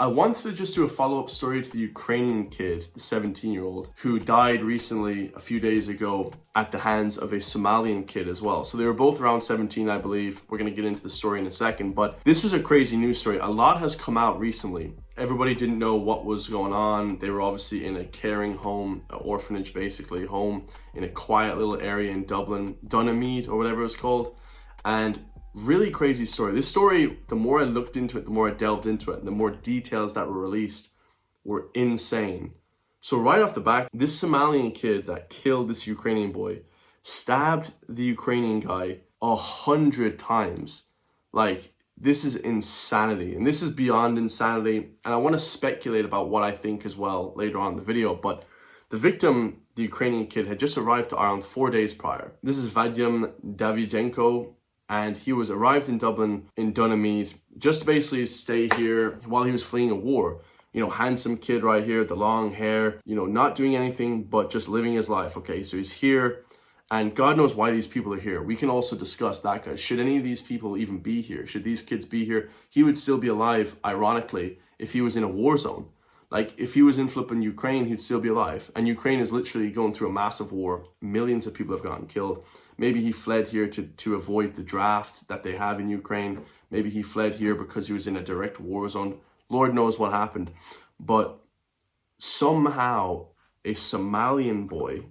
I wanted to just do a follow-up story to the Ukrainian kid, the 17-year-old, who died recently, a few days ago, at the hands of a Somalian kid as well. So they were both around 17, I believe. We're going to get into the story in a second, but this was a crazy news story. A lot has come out recently. Everybody didn't know what was going on. They were obviously in a caring home, an orphanage basically, home in a quiet little area in Dublin, Dunamead or whatever it's called. And really crazy story. This story, the more I looked into it, the more I delved into it, and the more details that were released were insane. So right off the bat, this Somalian kid that killed this Ukrainian boy stabbed the Ukrainian guy 100 times. Like, this is insanity, and this is beyond insanity. And I want to speculate about what I think as well later on in the video. But the victim, the Ukrainian kid, had just arrived to Ireland 4 days prior. This is Vadim Davydenko, and he was arrived in Dublin, in Dunamead, just to basically stay here while he was fleeing a war. You know, handsome kid right here, the long hair, you know, not doing anything but just living his life. Okay, so he's here, and God knows why these people are here. We can also discuss that, guys. Should any of these people even be here? Should these kids be here? He would still be alive, ironically, if he was in a war zone. Like, if he was in flipping Ukraine, he'd still be alive. And Ukraine is literally going through a massive war. Millions of people have gotten killed. Maybe he fled here to avoid the draft that they have in Ukraine. Maybe he fled here because he was in a direct war zone. Lord knows what happened. But somehow, a Somalian boy,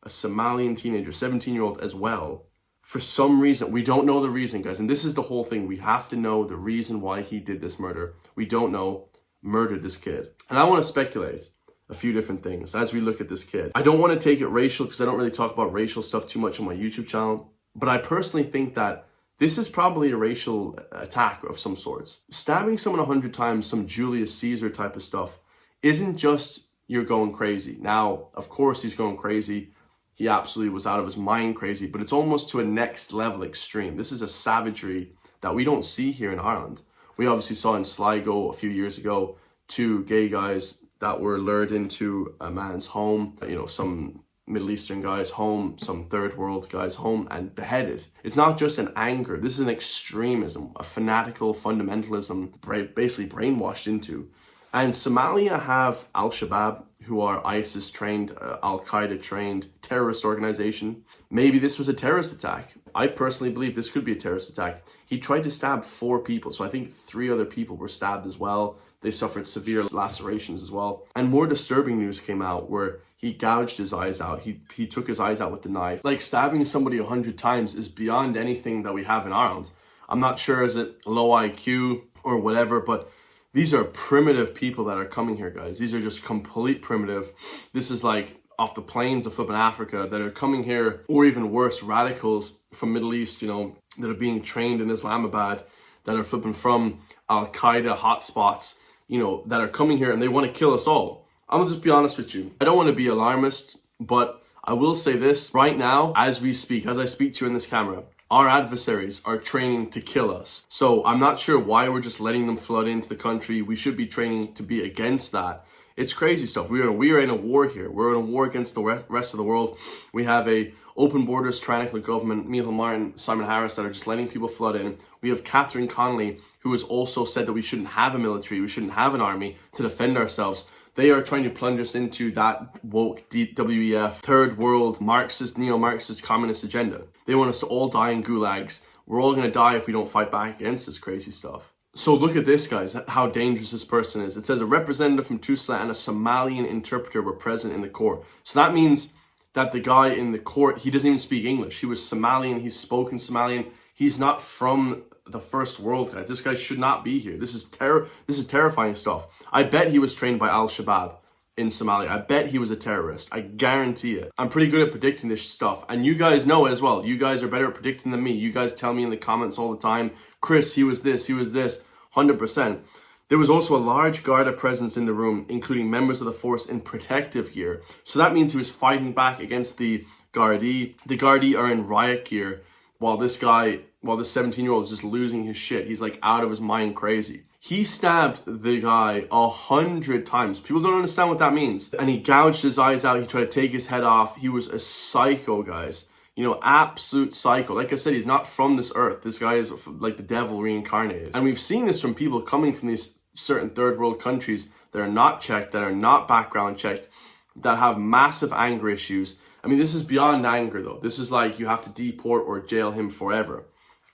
a Somalian teenager, 17-year-old as well, for some reason, we don't know the reason, guys. And this is the whole thing. We have to know the reason why he did this murder. We don't know. Murdered this kid. And I want to speculate a few different things as we look at this kid. I don't want to take it racial because I don't really talk about racial stuff too much on my YouTube channel, but I personally think that this is probably a racial attack of some sorts. Stabbing someone 100 times, some Julius Caesar type of stuff, isn't just you're going crazy. Now, of course he's going crazy. He absolutely was out of his mind crazy, but it's almost to a next level extreme. This is a savagery that we don't see here in Ireland. We obviously saw in Sligo a few years ago, 2 gay guys that were lured into a man's home, you know, some Middle Eastern guy's home, some third world guy's home, and beheaded. It's not just an anger. This is an extremism, a fanatical fundamentalism, basically brainwashed into. And Somalia have Al-Shabaab, who are ISIS trained, Al-Qaeda trained terrorist organization. Maybe this was a terrorist attack. I personally believe this could be a terrorist attack. He tried to stab 4 people, so I think 3 other people were stabbed as well. They suffered severe lacerations as well. And more disturbing news came out where he gouged his eyes out. He took his eyes out with the knife. Like, stabbing somebody 100 times is beyond anything that we have in Ireland. I'm not sure, is it low IQ or whatever, but these are primitive people that are coming here, guys. These are just complete primitive. This is like off the plains of flipping Africa that are coming here, or even worse, radicals from Middle East, you know, that are being trained in Islamabad, that are flipping from Al-Qaeda hotspots, you know, that are coming here and they want to kill us all. I'm gonna just be honest with you. I don't want to be alarmist, but I will say this right now, as we speak, as I speak to you in this camera, our adversaries are training to kill us. So I'm not sure why we're just letting them flood into the country. We should be training to be against that. It's crazy stuff. We are in a war here. We're in a war against the rest of the world. We have a open borders, tyrannical government, Michael Martin, Simon Harris, that are just letting people flood in. We have Catherine Connolly, who has also said that we shouldn't have a military, we shouldn't have an army to defend ourselves. They are trying to plunge us into that woke WEF, third world, Marxist, neo-Marxist, communist agenda. They want us to all die in gulags. We're all going to die if we don't fight back against this crazy stuff. So look at this, guys, how dangerous this person is. It says a representative from Tusla and a Somalian interpreter were present in the court. So that means that the guy in the court, he doesn't even speak English. He was Somalian, he's spoken Somalian. He's not from the first world, guys. This guy should not be here. This is terrifying stuff. I bet he was trained by Al-Shabaab in Somalia. I bet he was a terrorist. I guarantee it. I'm pretty good at predicting this stuff. And you guys know it as well. You guys are better at predicting than me. You guys tell me in the comments all the time, Chris, he was this, 100%. There was also a large Garda presence in the room, including members of the force in protective gear. So that means he was fighting back against the Gardaí. The Gardaí are in riot gear, while this 17-year-old is just losing his shit. He's like out of his mind crazy. He stabbed the guy 100 times. People don't understand what that means. And he gouged his eyes out. He tried to take his head off. He was a psycho, guys. You know, absolute psycho. Like I said, he's not from this earth. This guy is like the devil reincarnated. And we've seen this from people coming from these certain third world countries that are not checked, that are not background checked, that have massive anger issues. I mean, this is beyond anger though. This is like you have to deport or jail him forever.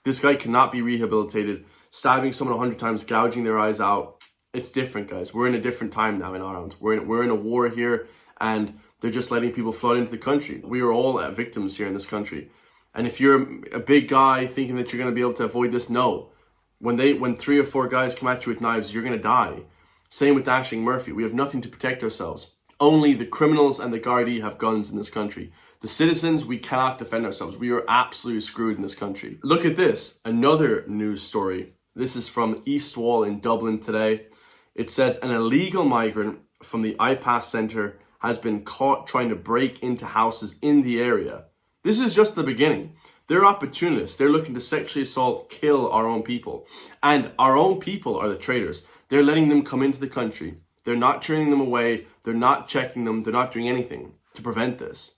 This guy cannot be rehabilitated. Stabbing someone 100 times, gouging their eyes out. It's different, guys. We're in a different time now in Ireland. We're in a war here, and they're just letting people flood into the country. We are all victims here in this country. And if you're a big guy thinking that you're going to be able to avoid this, no. When 3 or 4 guys come at you with knives, you're going to die. Same with Ashling Murphy. We have nothing to protect ourselves. Only the criminals and the Gardaí have guns in this country. The citizens, we cannot defend ourselves. We are absolutely screwed in this country. Look at this. Another news story. This is from East Wall in Dublin today. It says an illegal migrant from the IPAS Centre has been caught trying to break into houses in the area. This is just the beginning. They're opportunists. They're looking to sexually assault, kill our own people. And our own people are the traitors. They're letting them come into the country. They're not turning them away. They're not checking them. They're not doing anything to prevent this.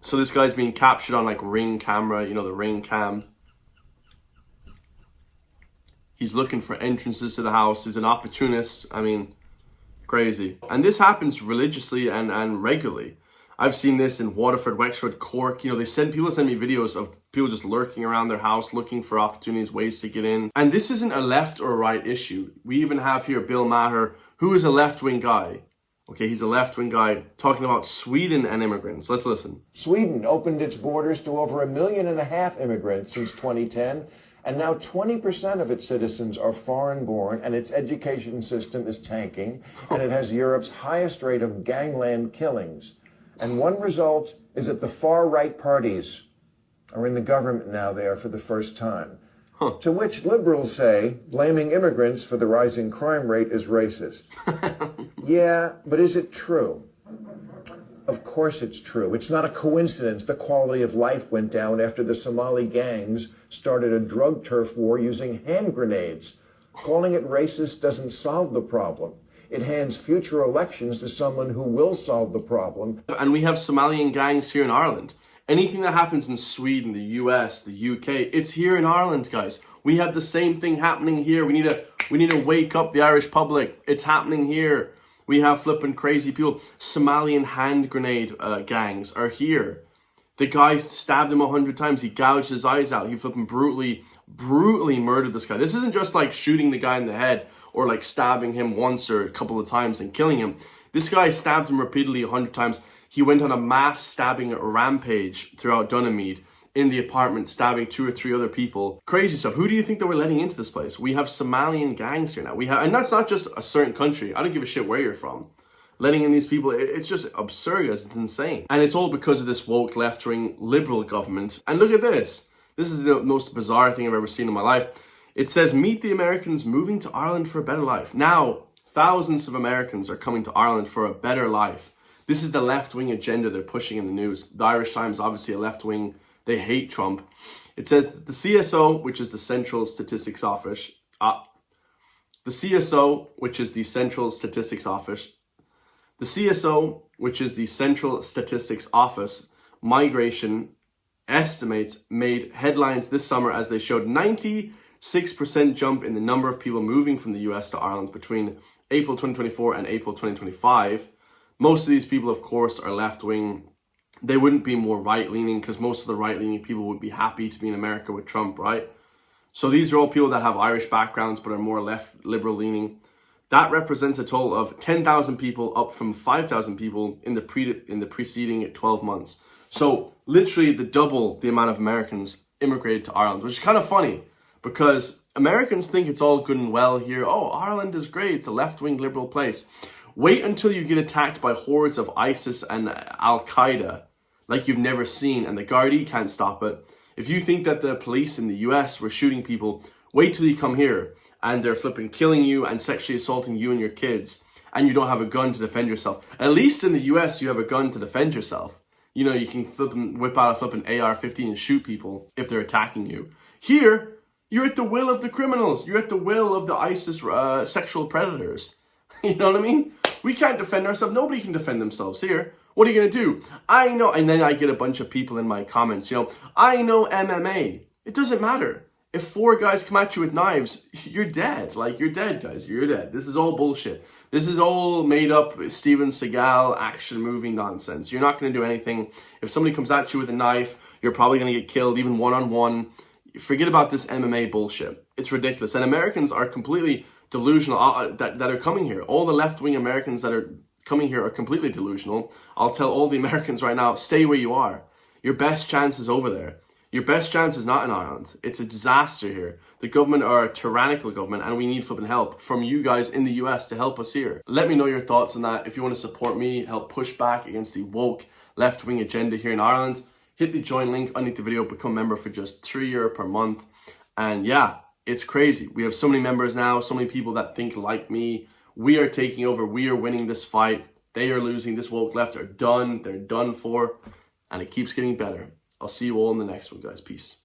So this guy's being captured on like Ring camera, you know, the Ring cam. He's looking for entrances to the house. He's an opportunist. I mean, crazy. And this happens religiously and regularly. I've seen this in Waterford, Wexford, Cork. You know, people send me videos of people just lurking around their house, looking for opportunities, ways to get in. And this isn't a left or right issue. We even have here Bill Maher, who is a left-wing guy. Okay, he's a left-wing guy talking about Sweden and immigrants. Let's listen. Sweden opened its borders to over 1.5 million immigrants since 2010, and now 20% of its citizens are foreign-born, and its education system is tanking, and it has Europe's highest rate of gangland killings. And one result is that the far-right parties are in the government now there for the first time. To which liberals say blaming immigrants for the rising crime rate is racist. Yeah, but is it true? Of course it's true. It's not a coincidence the quality of life went down after the Somali gangs started a drug turf war using hand grenades. Calling it racist doesn't solve the problem. It hands future elections to someone who will solve the problem. And we have Somalian gangs here in Ireland. Anything that happens in Sweden, the US, the UK, it's here in Ireland, guys. We have the same thing happening here. We need to wake up the Irish public. It's happening here. We have flipping crazy people. Somalian hand grenade gangs are here. The guy stabbed him 100 times. He gouged his eyes out. He flipping brutally murdered this guy. This isn't just like shooting the guy in the head or like stabbing him once or a couple of times and killing him. This guy stabbed him repeatedly 100 times. He went on a mass stabbing rampage throughout Donamead in the apartment, stabbing 2 or 3 other people. Crazy stuff. Who do you think that we're letting into this place? We have Somalian gangs here now. And that's not just a certain country. I don't give a shit where you're from. Letting in these people, it's just absurd. It's insane. And it's all because of this woke left-wing liberal government. And look at this. This is the most bizarre thing I've ever seen in my life. It says, meet the Americans moving to Ireland for a better life. Now, thousands of Americans are coming to Ireland for a better life. This is the left-wing agenda they're pushing in the news. The Irish Times, obviously a left-wing, they hate Trump. It says that the CSO, which is the Central Statistics Office, the CSO, which is the Central Statistics Office, migration estimates made headlines this summer as they showed 96% jump in the number of people moving from the US to Ireland between April 2024 and April 2025. Most of these people, of course, are left-wing. They wouldn't be more right-leaning because most of the right-leaning people would be happy to be in America with Trump, right? So these are all people that have Irish backgrounds but are more left liberal-leaning. That represents a total of 10,000 people, up from 5,000 people in the preceding 12 months. So literally double the amount of Americans immigrated to Ireland, which is kind of funny because Americans think it's all good and well here. Oh, Ireland is great. It's a left-wing liberal place. Wait until you get attacked by hordes of ISIS and Al-Qaeda like you've never seen, and the Gardaí can't stop it. If you think that the police in the US were shooting people, wait till you come here and they're flipping killing you and sexually assaulting you and your kids, and you don't have a gun to defend yourself. At least in the US, you have a gun to defend yourself. You know, you can whip out a flipping AR-15 and shoot people if they're attacking you. Here, you're at the will of the criminals. You're at the will of the ISIS sexual predators. You know what I mean? We can't defend ourselves. Nobody can defend themselves here. What are you going to do? I know. And then I get a bunch of people in my comments, I know MMA. It doesn't matter. If 4 guys come at you with knives, you're dead. Like, you're dead, guys. You're dead. This is all bullshit. This is all made up Steven Seagal action movie nonsense. You're not going to do anything. If somebody comes at you with a knife, you're probably going to get killed, even one-on-one. Forget about this MMA bullshit. It's ridiculous. And Americans are completely delusional that are coming here. All the left-wing Americans that are coming here are completely delusional. I'll tell all the Americans right now, stay where you are. Your best chance is over there. Your best chance is not in Ireland. It's a disaster here. The government are a tyrannical government and we need flipping help from you guys in the US to help us here. Let me know your thoughts on that. If you want to support me, help push back against the woke left-wing agenda here in Ireland, hit the join link underneath the video, become a member for just €3 per month. And yeah, it's crazy. We have so many members now, so many people that think like me. We are taking over. We are winning this fight. They are losing. This woke left are done. They're done for. And it keeps getting better. I'll see you all in the next one, guys. Peace.